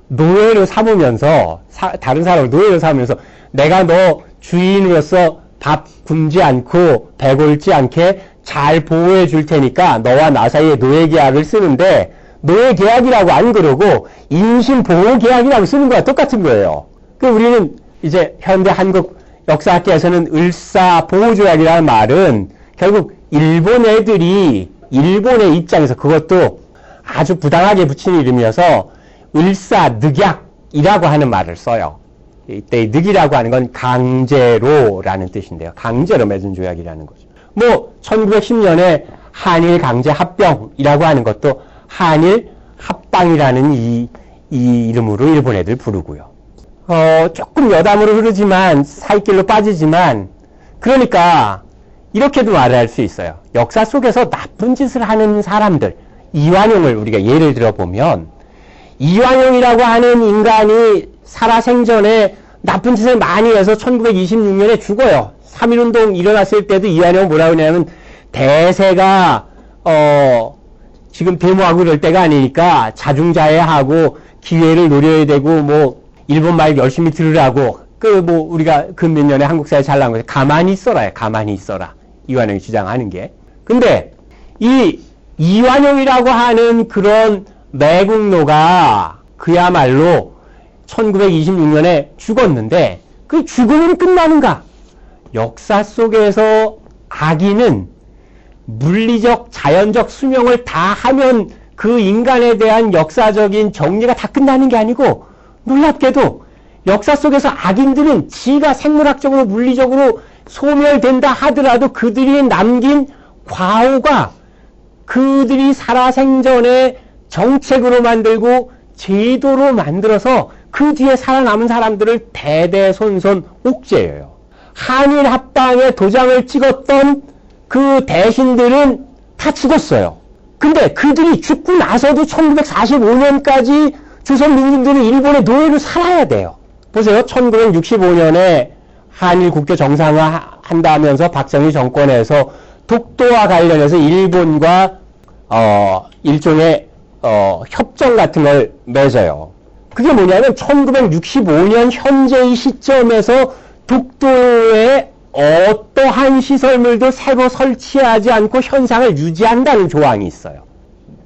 노예로 삼으면서 다른 사람을 노예로 삼으면서 내가 너 주인으로서 밥 굶지 않고 배골지 않게 잘 보호해 줄 테니까 너와 나 사이에 노예 계약을 쓰는데 노예 계약이라고 안 그러고 인신 보호 계약이라고 쓰는 거와 똑같은 거예요. 그 우리는 이제 현대 한국 역사학계에서는 을사보호조약이라는 말은 결국 일본 애들이 일본의 입장에서 그것도 아주 부당하게 붙인 이름이어서 을사늑약이라고 하는 말을 써요. 이때 늑이라고 하는 건 강제로라는 뜻인데요. 강제로 맺은 조약이라는 거죠. 뭐 1910년에 한일 강제 합병이라고 하는 것도 한일 합방이라는 이 이름으로 일본 애들 부르고요. 조금 여담으로 흐르지만 사이길로 빠지지만 그러니까 이렇게도 말할 수 있어요. 역사 속에서 나쁜 짓을 하는 사람들 이완용을 우리가 예를 들어보면 이완용이라고 하는 인간이 살아생전에 나쁜 짓을 많이 해서 1926년에 죽어요. 3.1운동 일어났을 때도 이완용은 뭐라고 하냐면 대세가 지금 데모하고 이럴 때가 아니니까 자중자애하고 기회를 노려야 되고 뭐 일본 말 열심히 들으라고 우리가 그 몇 년에 한국 사회 잘 나온 거죠. 가만히 있어라요. 가만히 있어라. 이완용이 주장하는 게. 근데 이 이완용이라고 하는 그런 매국노가 그야말로 1926년에 죽었는데 그 죽음은 끝나는가? 역사 속에서 악인은 물리적, 자연적 수명을 다 하면 그 인간에 대한 역사적인 정리가 다 끝나는 게 아니고 놀랍게도 역사 속에서 악인들은 지가 생물학적으로 물리적으로 소멸된다 하더라도 그들이 남긴 과오가 그들이 살아생전에 정책으로 만들고 제도로 만들어서 그 뒤에 살아남은 사람들을 대대손손 옥죄해요. 한일 합방에 도장을 찍었던 그 대신들은 다 죽었어요. 근데 그들이 죽고 나서도 1945년까지 조선 민중들은 일본의 노예로 살아야 돼요. 보세요. 1965년에 한일 국교 정상화 한다면서 박정희 정권에서 독도와 관련해서 일본과 일종의 협정 같은 걸 맺어요. 그게 뭐냐면 1965년 현재의 시점에서 독도에 어떠한 시설물도 새로 설치하지 않고 현상을 유지한다는 조항이 있어요.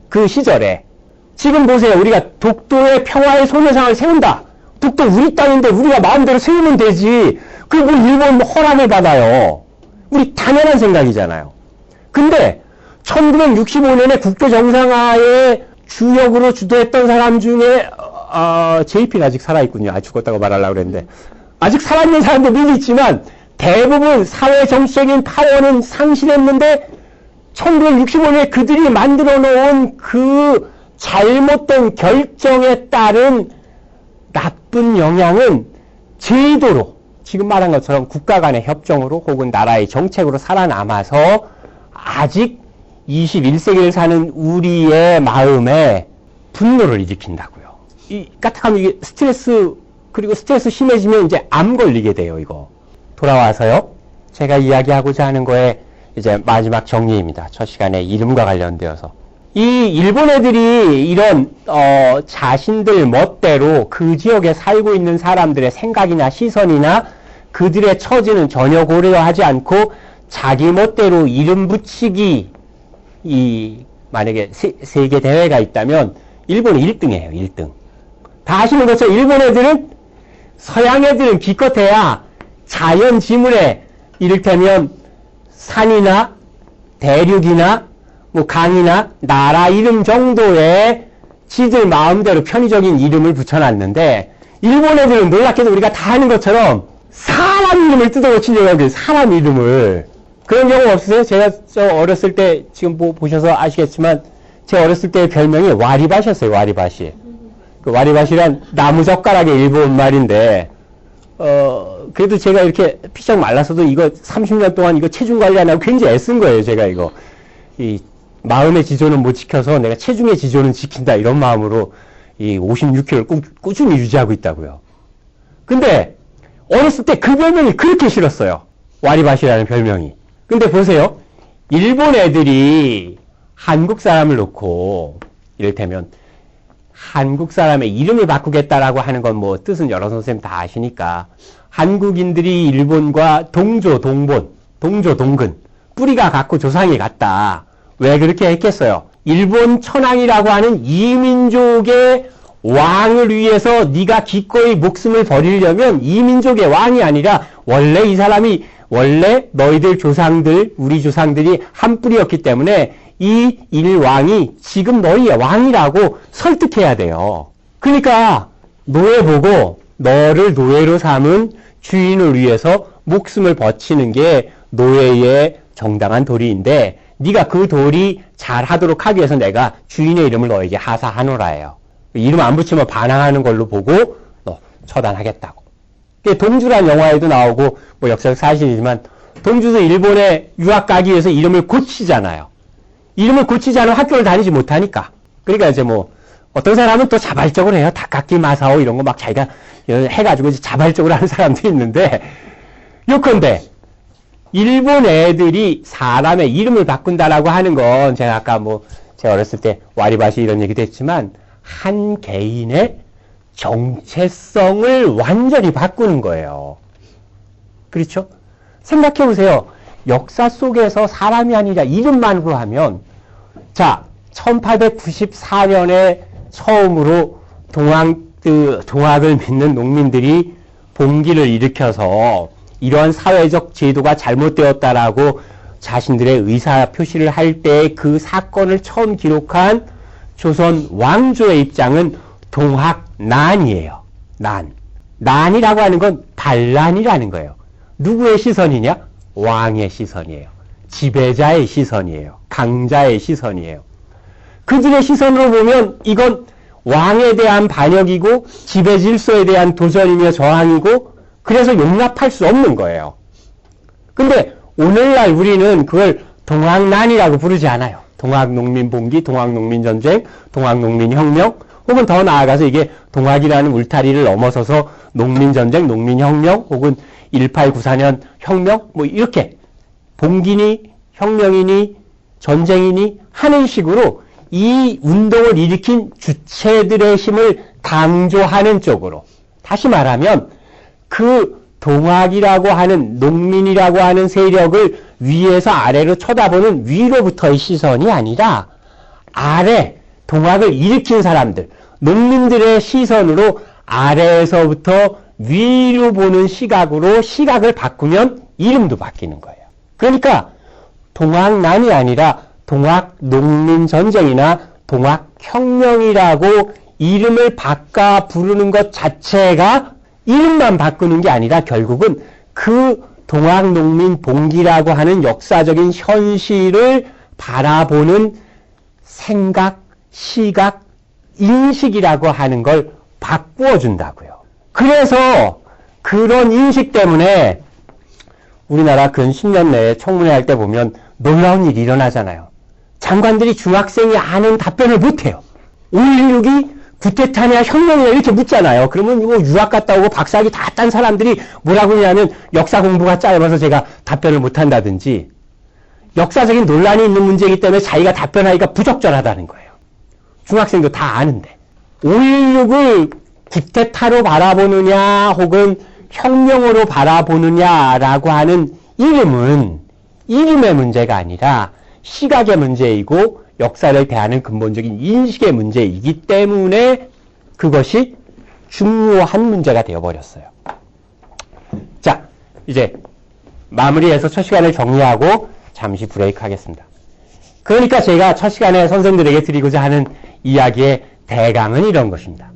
그 시절에. 지금 보세요. 우리가 독도의 평화의 소녀상을 세운다. 독도 우리 땅인데 우리가 마음대로 세우면 되지. 그리고 일본 허락을 받아요. 우리 당연한 생각이잖아요. 근데 1965년에 국교 정상화의 주역으로 주도했던 사람 중에 JP는 아직 살아있군요. 죽었다고 말하려고 그랬는데 아직 살아있는 사람도 밀리 있지만 대부분 사회 정치적인 파워는 상실했는데 1965년에 그들이 만들어 놓은 그 잘못된 결정에 따른 나쁜 영향은 제도로 지금 말한 것처럼 국가 간의 협정으로 혹은 나라의 정책으로 살아남아서 아직 21세기를 사는 우리의 마음에 분노를 일으킨다고요. 까딱하면 이게 그리고 스트레스 심해지면 이제 암 걸리게 돼요, 이거. 돌아와서요. 제가 이야기하고자 하는 거에 이제 마지막 정리입니다. 첫 시간에 이름과 관련되어서. 이 일본 애들이 이런, 자신들 멋대로 그 지역에 살고 있는 사람들의 생각이나 시선이나 그들의 처지는 전혀 고려하지 않고 자기 멋대로 이름 붙이기, 만약에 세계 대회가 있다면 일본이 1등이에요, 1등. 다 아시는 것처럼 일본 애들은, 서양 애들은 기껏해야 자연 지물에 이를테면 산이나 대륙이나 뭐 강이나 나라 이름 정도의 지들 마음대로 편의적인 이름을 붙여놨는데, 일본 애들은 놀랍게도 우리가 다 아는 것처럼 사람 이름을 뜯어고치려고 하는 거예요, 사람 이름을. 그런 경우 없으세요? 제가 어렸을 때, 지금 보셔서 아시겠지만, 제 어렸을 때의 별명이 와리바시였어요, 와리바시. 그 와리바시란 나무젓가락의 일본 말인데, 그래도 제가 이렇게 피쩍 말랐어도 이거 30년 동안 이거 체중 관리 안 하고 굉장히 애쓴 거예요, 제가 이거. 이 마음의 지조는 못 지켜서 내가 체중의 지조는 지킨다, 이런 마음으로 이 56kg를 꾸준히 유지하고 있다고요. 근데, 어렸을 때 그 별명이 그렇게 싫었어요. 와리바시라는 별명이. 근데 보세요. 일본 애들이 한국 사람을 놓고, 이를테면, 한국 사람의 이름을 바꾸겠다라고 하는 건 뭐 뜻은 여러 선생님 다 아시니까 한국인들이 일본과 동근 뿌리가 같고 조상이 같다. 왜 그렇게 했겠어요? 일본 천황이라고 하는 이민족의 왕을 위해서 네가 기꺼이 목숨을 버리려면 이민족의 왕이 아니라 원래 이 사람이 원래 너희들 조상들 우리 조상들이 한 뿌리였기 때문에 이 일왕이 지금 너희의 왕이라고 설득해야 돼요. 그러니까 노예 보고 너를 노예로 삼은 주인을 위해서 목숨을 바치는 게 노예의 정당한 도리인데 네가 그 도리 잘 하도록 하기 위해서 내가 주인의 이름을 너에게 하사하노라예요. 이름 안 붙이면 반항하는 걸로 보고 너 처단하겠다고. 동주란 영화에도 나오고 뭐 역사적 사실이지만 동주도 일본에 유학 가기 위해서 이름을 고치잖아요. 이름을 고치지 않으면 학교를 다니지 못하니까. 그러니까 이제 뭐 어떤 사람은 또 자발적으로 해요. 다카키 마사오 이런 거 막 자기가 해가지고 이제 자발적으로 하는 사람도 있는데 요컨대 일본 애들이 사람의 이름을 바꾼다라고 하는 건 제가 아까 뭐 제가 어렸을 때 와리바시 이런 얘기도 했지만 한 개인의 정체성을 완전히 바꾸는 거예요. 그렇죠? 생각해 보세요. 역사 속에서 사람이 아니라 이름만으로 하면 자 1894년에 처음으로 동학을 믿는 농민들이 봉기를 일으켜서 이러한 사회적 제도가 잘못되었다라고 자신들의 의사 표시를 할 때 그 사건을 처음 기록한 조선 왕조의 입장은 동학난이에요. 난이라고 하는 건 반란이라는 거예요. 누구의 시선이냐? 왕의 시선이에요. 지배자의 시선이에요. 강자의 시선이에요. 그들의 시선으로 보면 이건 왕에 대한 반역이고 지배 질서에 대한 도전이며 저항이고 그래서 용납할 수 없는 거예요. 근데 오늘날 우리는 그걸 동학난이라고 부르지 않아요. 동학농민봉기, 동학농민전쟁, 동학농민혁명 혹은 더 나아가서 이게 동학이라는 울타리를 넘어서서 농민전쟁, 농민혁명 혹은 1894년 혁명 뭐 이렇게 봉기니 혁명이니 전쟁이니 하는 식으로 이 운동을 일으킨 주체들의 힘을 강조하는 쪽으로 다시 말하면 그 동학이라고 하는 농민이라고 하는 세력을 위에서 아래로 쳐다보는 위로부터의 시선이 아니라 아래 동학을 일으킨 사람들 농민들의 시선으로 아래에서부터 위로 보는 시각으로 시각을 바꾸면 이름도 바뀌는 거예요. 그러니까 동학난이 아니라 동학농민전쟁이나 동학혁명이라고 이름을 바꿔 부르는 것 자체가 이름만 바꾸는 게 아니라 결국은 그 동학농민봉기라고 하는 역사적인 현실을 바라보는 생각, 시각, 인식이라고 하는 걸 바꾸어 준다고요. 그래서 그런 인식 때문에 우리나라 근 10년 내에 청문회 할 때 보면 놀라운 일이 일어나잖아요. 장관들이 중학생이 아는 답변을 못해요. 5.16이 구테타냐 혁명이냐 이렇게 묻잖아요. 그러면 뭐 유학 갔다 오고 박사학위 다 딴 사람들이 뭐라고 하냐면 역사 공부가 짧아서 제가 답변을 못한다든지 역사적인 논란이 있는 문제이기 때문에 자기가 답변하기가 부적절하다는 거예요. 중학생도 다 아는데. 5.16을 구테타로 바라보느냐 혹은 혁명으로 바라보느냐라고 하는 이름은 이름의 문제가 아니라 시각의 문제이고 역사를 대하는 근본적인 인식의 문제이기 때문에 그것이 중요한 문제가 되어버렸어요. 자, 이제 마무리해서 첫 시간을 정리하고 잠시 브레이크 하겠습니다. 그러니까 제가 첫 시간에 선생들에게 드리고자 하는 이야기의 대강은 이런 것입니다.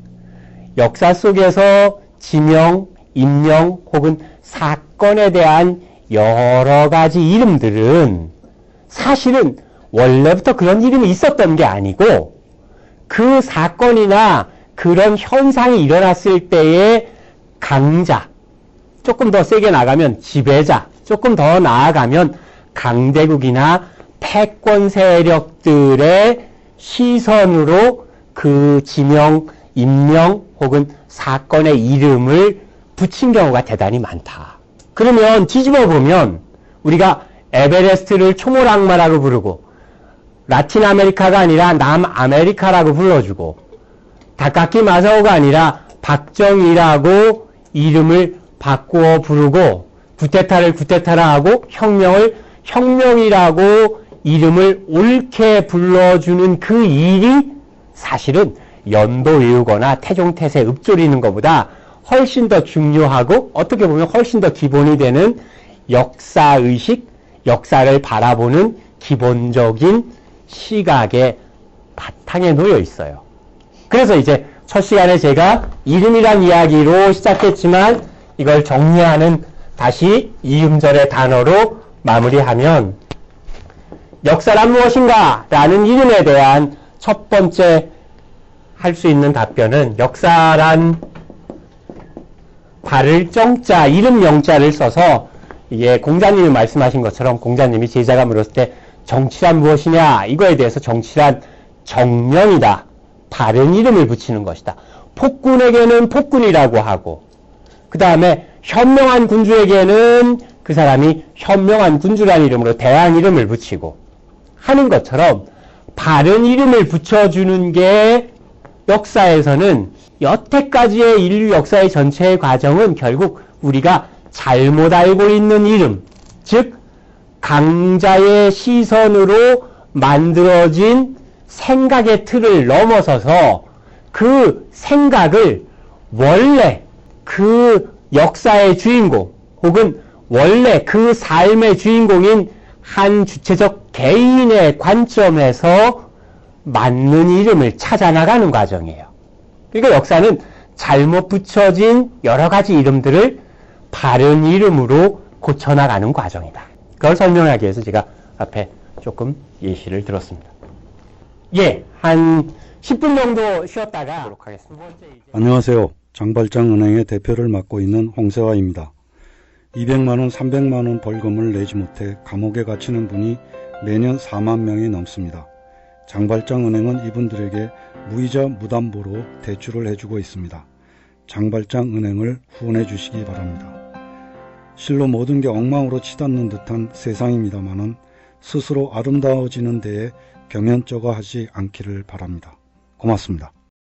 역사 속에서 지명, 임명 혹은 사건에 대한 여러 가지 이름들은 사실은 원래부터 그런 이름이 있었던 게 아니고 그 사건이나 그런 현상이 일어났을 때의 강자, 조금 더 세게 나가면 지배자, 조금 더 나아가면 강대국이나 패권 세력들의 시선으로 그 지명, 임명 혹은 사건의 이름을 붙인 경우가 대단히 많다. 그러면 뒤집어 보면 우리가 에베레스트를 초모락마라고 부르고 라틴 아메리카가 아니라 남아메리카라고 불러주고 다카키 마사오가 아니라 박정희라고 이름을 바꾸어 부르고 구테타를 구테타라 하고 혁명을 혁명이라고 이름을 옳게 불러주는 그 일이 사실은 연도 외우거나 태종태세 읊조리는 것보다 훨씬 더 중요하고 어떻게 보면 훨씬 더 기본이 되는 역사의식, 역사를 바라보는 기본적인 시각의 바탕에 놓여 있어요. 그래서 이제 첫 시간에 제가 이름이란 이야기로 시작했지만 이걸 정리하는 다시 이음절의 단어로 마무리하면 역사란 무엇인가? 라는 이름에 대한 첫 번째 할 수 있는 답변은 역사란 발을 정자, 이름 영자를 써서 이게 공자님이 말씀하신 것처럼 공자님이 제자가 물었을 때 정치란 무엇이냐? 이거에 대해서 정치란 정령이다. 바른 이름을 붙이는 것이다. 폭군에게는 폭군이라고 하고 그 다음에 현명한 군주에게는 그 사람이 현명한 군주라는 이름으로 대한 이름을 붙이고 하는 것처럼 바른 이름을 붙여주는 게 역사에서는 여태까지의 인류 역사의 전체의 과정은 결국 우리가 잘못 알고 있는 이름, 즉 강자의 시선으로 만들어진 생각의 틀을 넘어서서 그 생각을 원래 그 역사의 주인공 혹은 원래 그 삶의 주인공인 한 주체적 개인의 관점에서 맞는 이름을 찾아나가는 과정이에요. 그러니까 역사는 잘못 붙여진 여러 가지 이름들을 바른 이름으로 고쳐나가는 과정이다. 그걸 설명하기 위해서 제가 앞에 조금 예시를 들었습니다. 예, 한 10분 정도 쉬었다가 하도록 하겠습니다. 안녕하세요. 장발장은행의 대표를 맡고 있는 홍세화입니다. 200만원, 300만원 벌금을 내지 못해 감옥에 갇히는 분이 매년 4만 명이 넘습니다. 장발장은행은 이분들에게 무이자 무담보로 대출을 해주고 있습니다. 장발장은행을 후원해 주시기 바랍니다. 실로 모든 게 엉망으로 치닫는 듯한 세상입니다마는 스스로 아름다워지는 데에 겸연쩍어 하지 않기를 바랍니다. 고맙습니다.